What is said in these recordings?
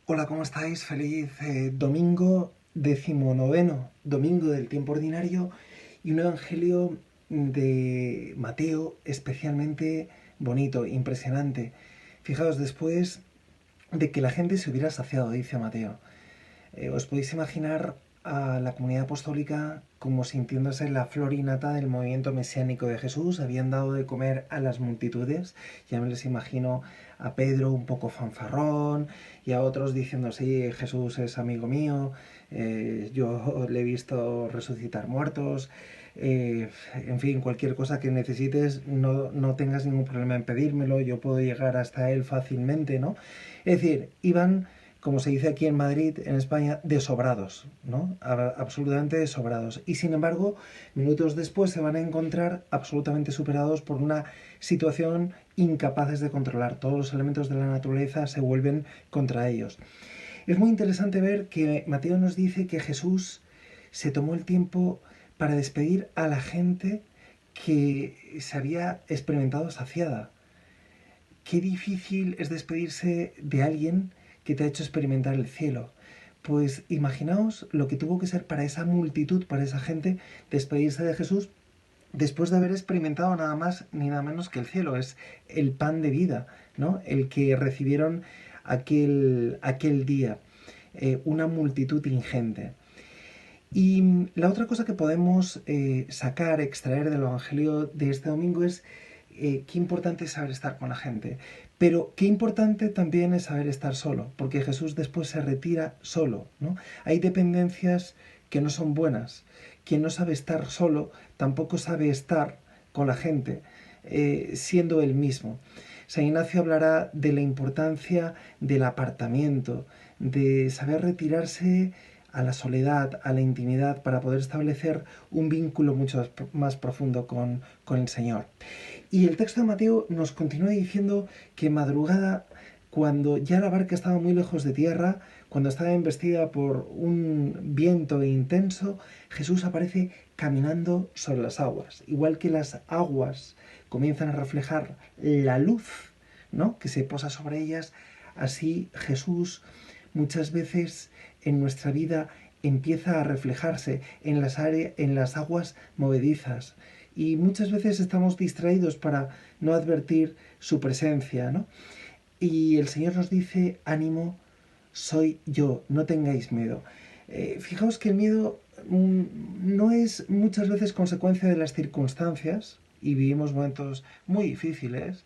Hola, ¿cómo estáis? Feliz domingo, 19º domingo del tiempo ordinario y un evangelio de Mateo especialmente bonito, impresionante. Fijaos, después de que la gente se hubiera saciado, dice Mateo, os podéis imaginar a la comunidad apostólica como sintiéndose la flor y nata del movimiento mesiánico de Jesús, habían dado de comer a las multitudes, ya me les imagino a Pedro un poco fanfarrón y a otros diciendo, sí, Jesús es amigo mío, yo le he visto resucitar muertos, en fin, cualquier cosa que necesites, no tengas ningún problema en pedírmelo, yo puedo llegar hasta él fácilmente, ¿no? Es decir, iban, como se dice aquí en Madrid, en España, desobrados, ¿no? Absolutamente desobrados. Y sin embargo, minutos después se van a encontrar absolutamente superados por una situación incapaces de controlar. Todos los elementos de la naturaleza se vuelven contra ellos. Es muy interesante ver que Mateo nos dice que Jesús se tomó el tiempo para despedir a la gente que se había experimentado saciada. Qué difícil es despedirse de alguien que te ha hecho experimentar el cielo. Pues imaginaos lo que tuvo que ser para esa multitud, para esa gente, despedirse de Jesús después de haber experimentado nada más ni nada menos que el cielo. Es el pan de vida, ¿no? El que recibieron aquel día. Una multitud ingente. Y la otra cosa que podemos sacar, extraer del Evangelio de este domingo es qué importante es saber estar con la gente. Pero qué importante también es saber estar solo, porque Jesús después se retira solo, ¿no? Hay dependencias que no son buenas. Quien no sabe estar solo tampoco sabe estar con la gente, siendo él mismo. San Ignacio hablará de la importancia del apartamiento, de saber retirarse a la soledad, a la intimidad, para poder establecer un vínculo mucho más profundo con el Señor. Y el texto de Mateo nos continúa diciendo que madrugada, cuando ya la barca estaba muy lejos de tierra, cuando estaba embestida por un viento intenso, Jesús aparece caminando sobre las aguas. Igual que las aguas comienzan a reflejar la luz, ¿no?, que se posa sobre ellas, así Jesús muchas veces en nuestra vida empieza a reflejarse en las aguas movedizas. Y muchas veces estamos distraídos para no advertir su presencia, ¿no? Y el Señor nos dice, ánimo, soy yo, no tengáis miedo. Fijaos que el miedo no es muchas veces consecuencia de las circunstancias, y vivimos momentos muy difíciles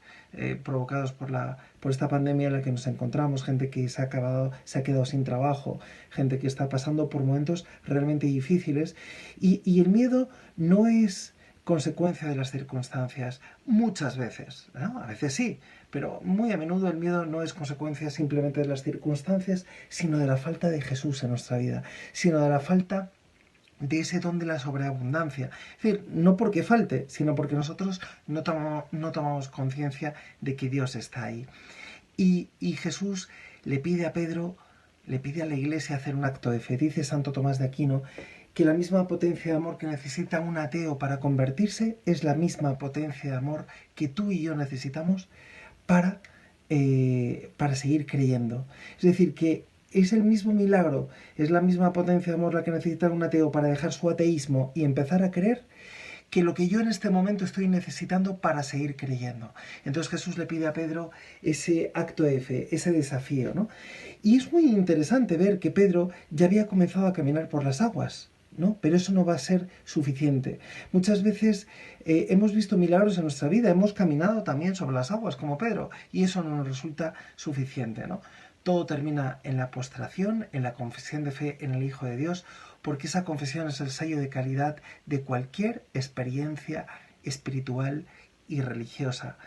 provocados por esta pandemia en la que nos encontramos, gente que se ha quedado sin trabajo, gente que está pasando por momentos realmente difíciles, y el miedo no es consecuencia de las circunstancias, muchas veces, ¿no? A veces sí, pero muy a menudo el miedo no es consecuencia simplemente de las circunstancias, sino de la falta de Jesús en nuestra vida, sino de la falta de ese don de la sobreabundancia. Es decir, no porque falte, sino porque nosotros no tomamos conciencia de que Dios está ahí. Y Jesús le pide a Pedro, le pide a la iglesia hacer un acto de fe. Dice Santo Tomás de Aquino que la misma potencia de amor que necesita un ateo para convertirse es la misma potencia de amor que tú y yo necesitamos para seguir creyendo. Es decir, que es el mismo milagro, es la misma potencia de amor la que necesita un ateo para dejar su ateísmo y empezar a creer, que lo que yo en este momento estoy necesitando para seguir creyendo. Entonces Jesús le pide a Pedro ese acto de fe, ese desafío, ¿no? Y es muy interesante ver que Pedro ya había comenzado a caminar por las aguas, ¿no? Pero eso no va a ser suficiente. Muchas veces hemos visto milagros en nuestra vida, hemos caminado también sobre las aguas como Pedro, y eso no nos resulta suficiente, ¿no? Todo termina en la postración, en la confesión de fe en el Hijo de Dios, porque esa confesión es el sello de calidad de cualquier experiencia espiritual y religiosa.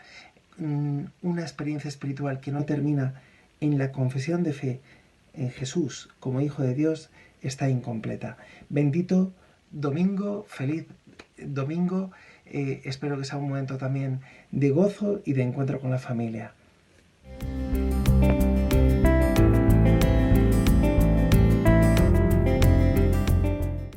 Una experiencia espiritual que no termina en la confesión de fe en Jesús como Hijo de Dios está incompleta. Bendito domingo, feliz domingo. Espero que sea un momento también de gozo y de encuentro con la familia.